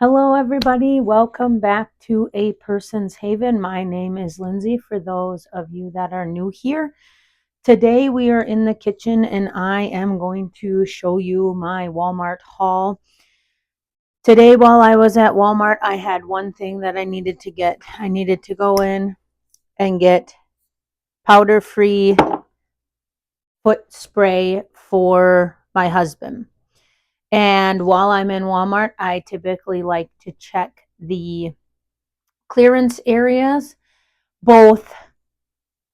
Hello, everybody. Welcome back to A Person's Haven. My name is Lindsay, for those of you that are new here. Today we are in the kitchen and I am going to show you my Walmart haul. Today while I was at Walmart, I had one thing that I needed to get. I needed to go in and get powder-free foot spray for my husband. And while I'm in Walmart, I typically like to check the clearance areas, both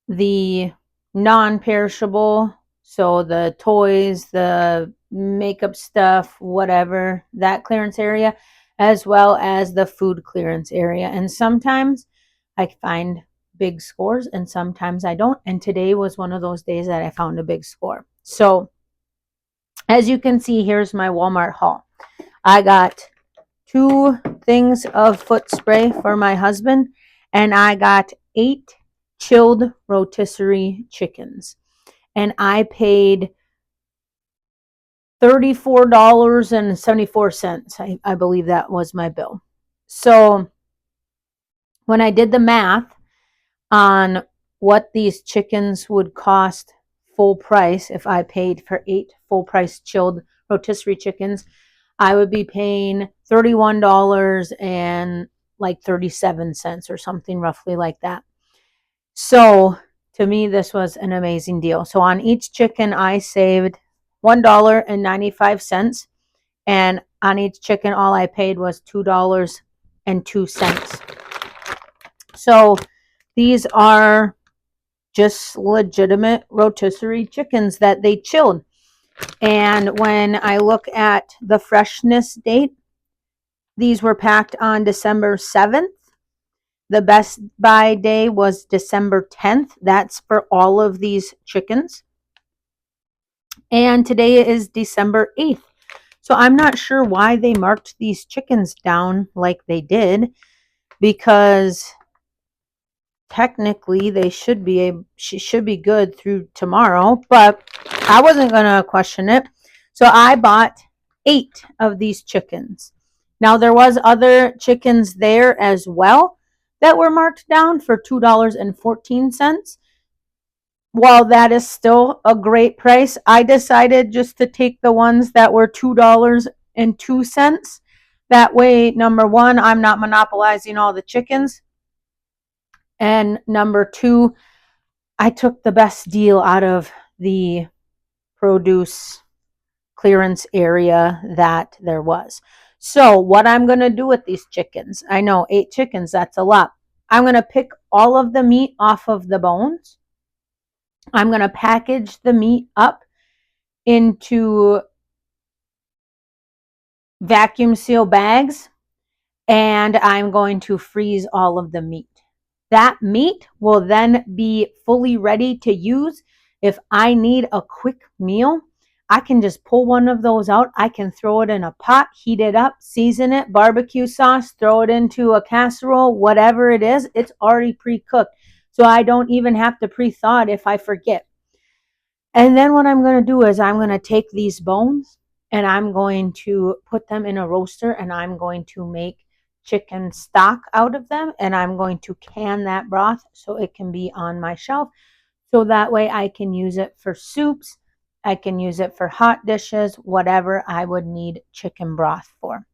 the non-perishable, so the toys, the makeup stuff, whatever, that clearance area, as well as the food clearance area. And sometimes I find big scores and sometimes I don't. And today was one of those days that I found a big score. So as you can see, here's my Walmart haul. I got 2 things of foot spray for my husband, and I got 8 chilled rotisserie chickens. And I paid $34.74. I believe that was my bill. So when I did the math on what these chickens would cost full price, if I paid for 8 full price chilled rotisserie chickens, I would be paying $31 and like 37 cents or something roughly like that. So to me, this was an amazing deal. So on each chicken, I saved $1.95. And on each chicken, all I paid was $2.02. So these are just legitimate rotisserie chickens that they chilled. And when I look at the freshness date, these were packed on December 7th. The best buy day was December 10th. That's for all of these chickens. And today is December 8th. So I'm not sure why they marked these chickens down like they did, because technically they should be good through tomorrow, but I wasn't going to question it. So I bought 8 of these chickens. Now there was other chickens there as well that were marked down for $2.14. While that is still a great price, I decided just to take the ones that were $2.02. That way, number one, I'm not monopolizing all the chickens. And number 2, I took the best deal out of the produce clearance area that there was. So what I'm going to do with these chickens, I know 8 chickens, that's a lot. I'm going to pick all of the meat off of the bones. I'm going to package the meat up into vacuum seal bags, and I'm going to freeze all of the meat. That meat will then be fully ready to use. If I need a quick meal, I can just pull one of those out. I can throw it in a pot, heat it up, season it, barbecue sauce, throw it into a casserole, whatever it is, it's already pre-cooked. So I don't even have to pre-thaw it if I forget. And then what I'm going to do is I'm going to take these bones and I'm going to put them in a roaster, and I'm going to make chicken stock out of them, and I'm going to can that broth so it can be on my shelf, so that way I can use it for soups, I can use it for hot dishes, whatever I would need chicken broth for.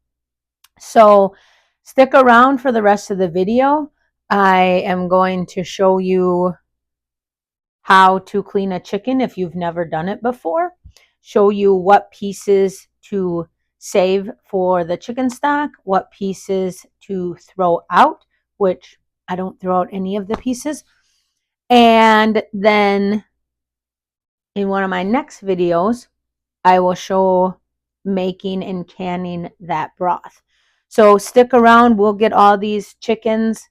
So stick around for the rest of the video. I am going to show you how to clean a chicken if you've never done it before, show you what pieces to save for the chicken stock, what pieces to throw out, which I don't throw out any of the pieces. And then in one of my next videos, I will show making and canning that broth. So stick around. We'll get all these chickens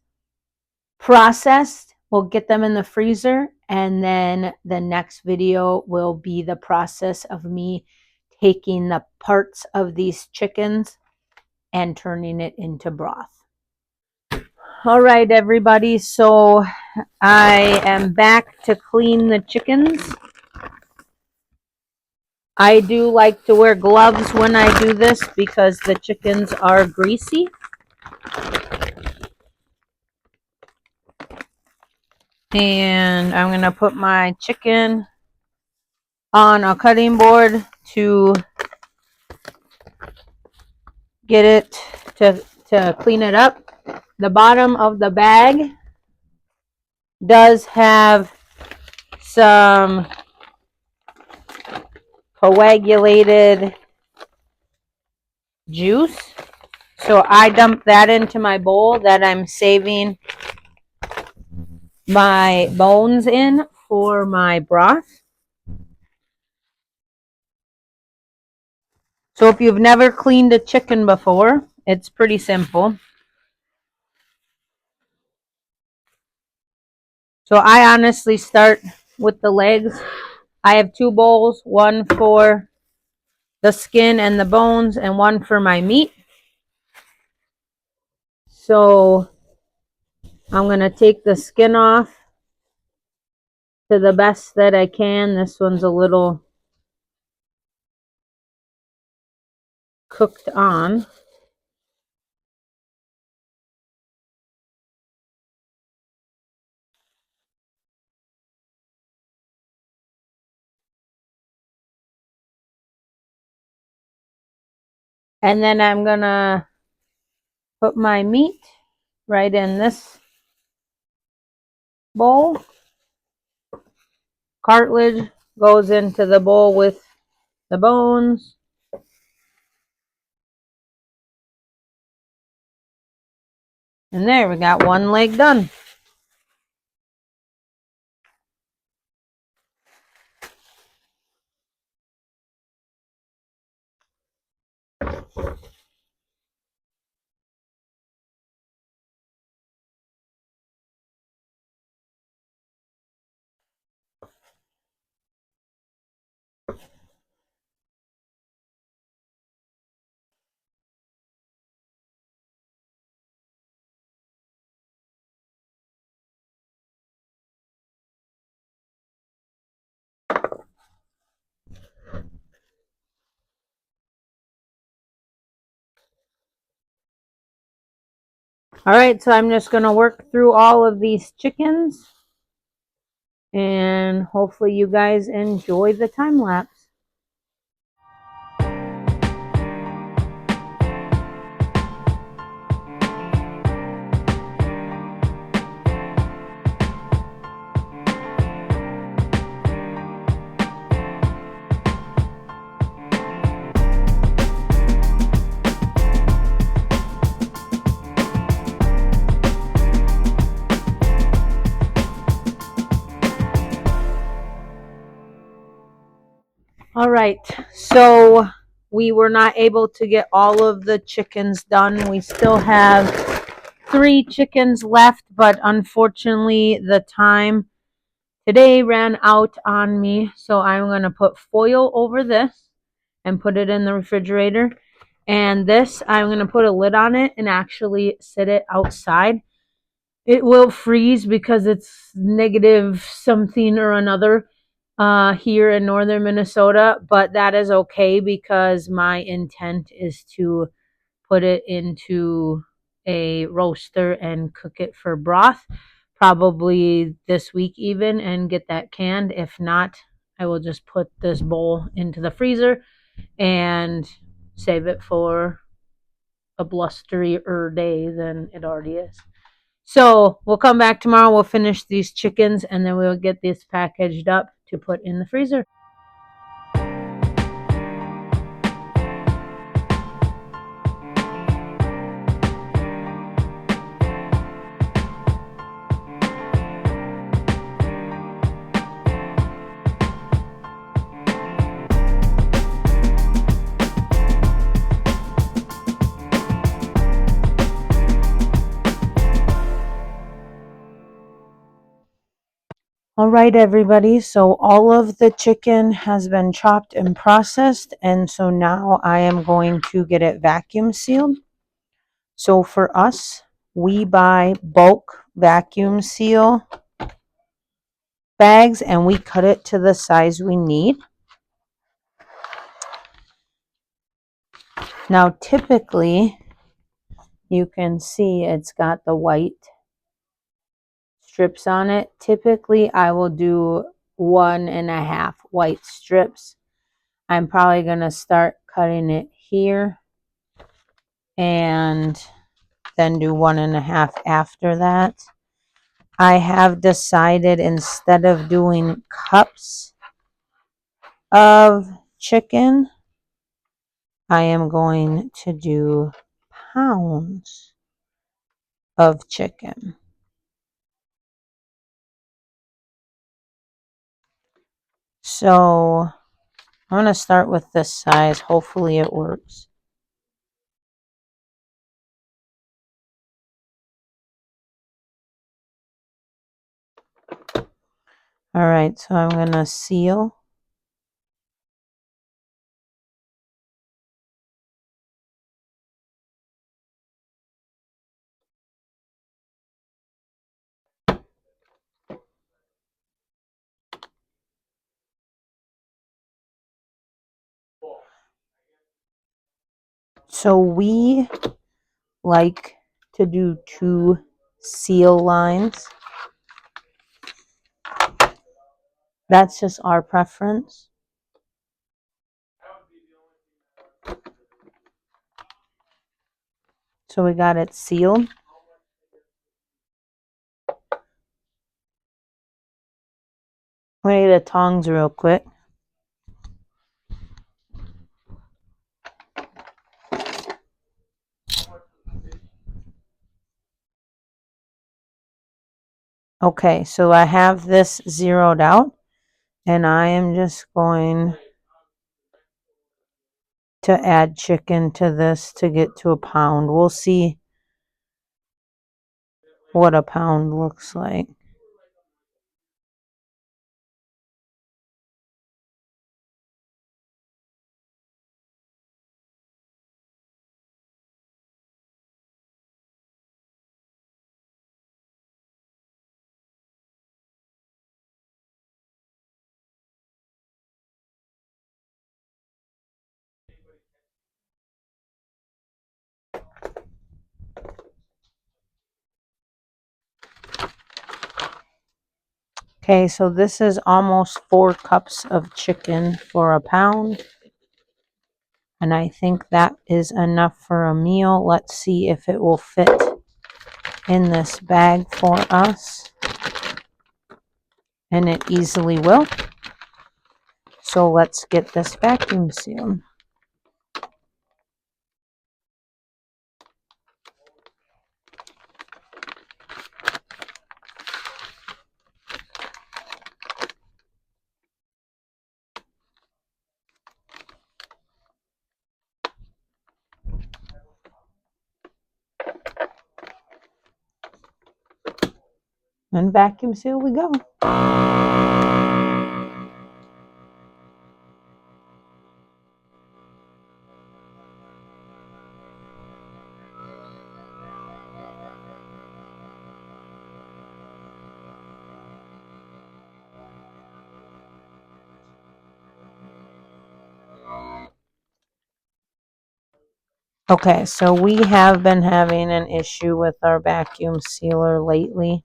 processed. We'll get them in the freezer, and then the next video will be the process of me taking the parts of these chickens and turning it into broth. All right, everybody, so I am back to clean the chickens. I do like to wear gloves when I do this because the chickens are greasy. And I'm going to put my chicken on a cutting board to get it to clean it up. The bottom of the bag does have some coagulated juice. So I dump that into my bowl that I'm saving my bones in for my broth. So if you've never cleaned a chicken before, it's pretty simple. So I honestly start with the legs. I have 2 bowls, one for the skin and the bones and one for my meat. So I'm going to take the skin off to the best that I can. This one's a little cooked on. And then I'm going to put my meat right in this bowl. Cartilage goes into the bowl with the bones. And there, we got one leg done. All right, so I'm just going to work through all of these chickens. And hopefully you guys enjoy the time lapse. All right, so we were not able to get all of the chickens done. We still have 3 chickens left, but unfortunately the time today ran out on me. So I'm going to put foil over this and put it in the refrigerator. And this, I'm going to put a lid on it and actually sit it outside. It will freeze because it's negative something or another here in northern Minnesota, but that is okay because my intent is to put it into a roaster and cook it for broth, probably this week even, and get that canned. If not, I will just put this bowl into the freezer and save it for a blusterier day than it already is. So we'll come back tomorrow. We'll finish these chickens and then we'll get this packaged up to put in the freezer. All right, everybody. So all of the chicken has been chopped and processed. And so now I am going to get it vacuum sealed. So for us, we buy bulk vacuum seal bags and we cut it to the size we need. Now, typically, you can see it's got the white strips on it. Typically, I will do 1.5 white strips. I'm probably going to start cutting it here and then do 1.5 after that. I have decided instead of doing cups of chicken, I am going to do pounds of chicken. So I'm going to start with this size. Hopefully it works. All right, so I'm going to seal. So we like to do 2 seal lines. That's just our preference. So we got it sealed. I'm going to get the tongs real quick. Okay, so I have this zeroed out, and I am just going to add chicken to this to get to a pound. We'll see what a pound looks like. Okay, so this is almost 4 cups of chicken for a pound. And I think that is enough for a meal. Let's see if it will fit in this bag for us. And it easily will. So let's get this vacuum sealed. And vacuum seal we go. Okay, so we have been having an issue with our vacuum sealer lately.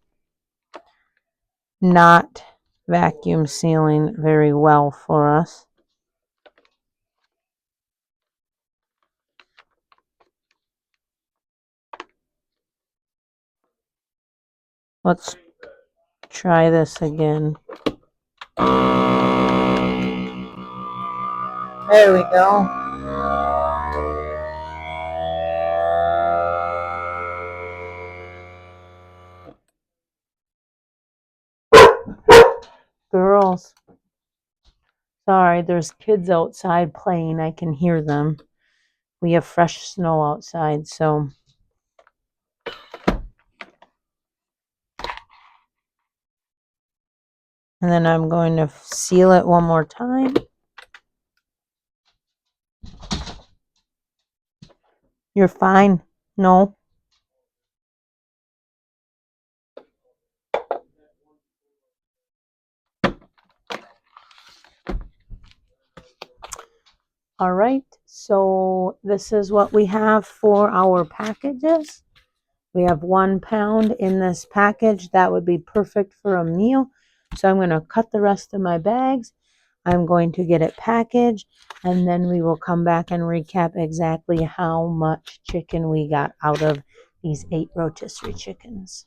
Not vacuum sealing very well for us. Let's try this again. There we go. Girls. Sorry, there's kids outside playing. I can hear them. We have fresh snow outside, so. And then I'm going to seal it one more time. You're fine. No. All right, So this is what we have for our packages. We have 1 pound in this package. That would be perfect for a meal. So I'm going to cut the rest of my bags. I'm going to get it packaged, and then we will come back and recap exactly how much chicken we got out of these 8 rotisserie chickens.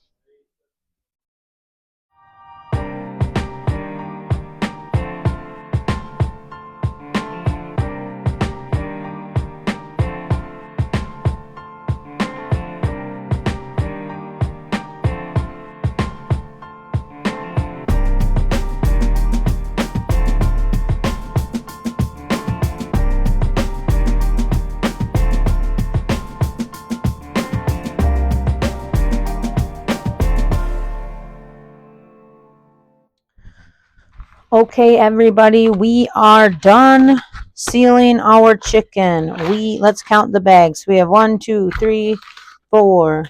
Okay, everybody, we are done sealing our chicken. Let's count the bags. We have 1, 2, 3, 4,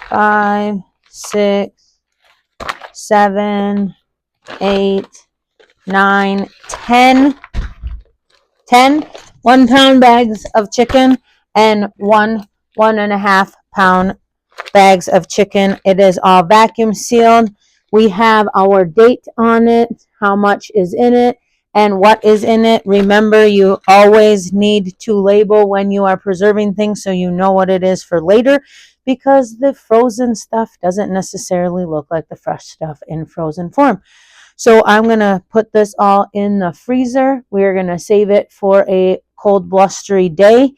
5, 6, 7, 8, 9, 10 1 pound bags of chicken and 1.5 pound bags of chicken. It is all vacuum sealed. We have our date on it, how much is in it, and what is in it. Remember, you always need to label when you are preserving things so you know what it is for later, because the frozen stuff doesn't necessarily look like the fresh stuff in frozen form. So I'm going to put this all in the freezer. We're going to save it for a cold, blustery day.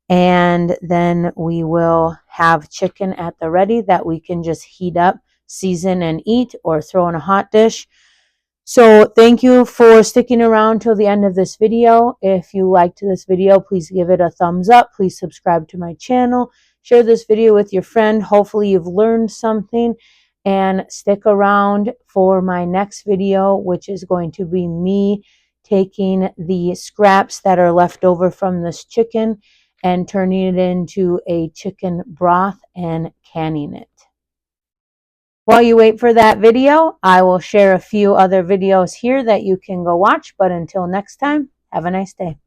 And then we will have chicken at the ready that we can just heat up, season, and eat, or throw in a hot dish. So thank you for sticking around till the end of this video. If you liked this video, please give it a thumbs up. Please subscribe to my channel. Share this video with your friend. Hopefully you've learned something. And stick around for my next video, which is going to be me taking the scraps that are left over from this chicken and turning it into a chicken broth and canning it. While you wait for that video, I will share a few other videos here that you can go watch. But until next time, have a nice day.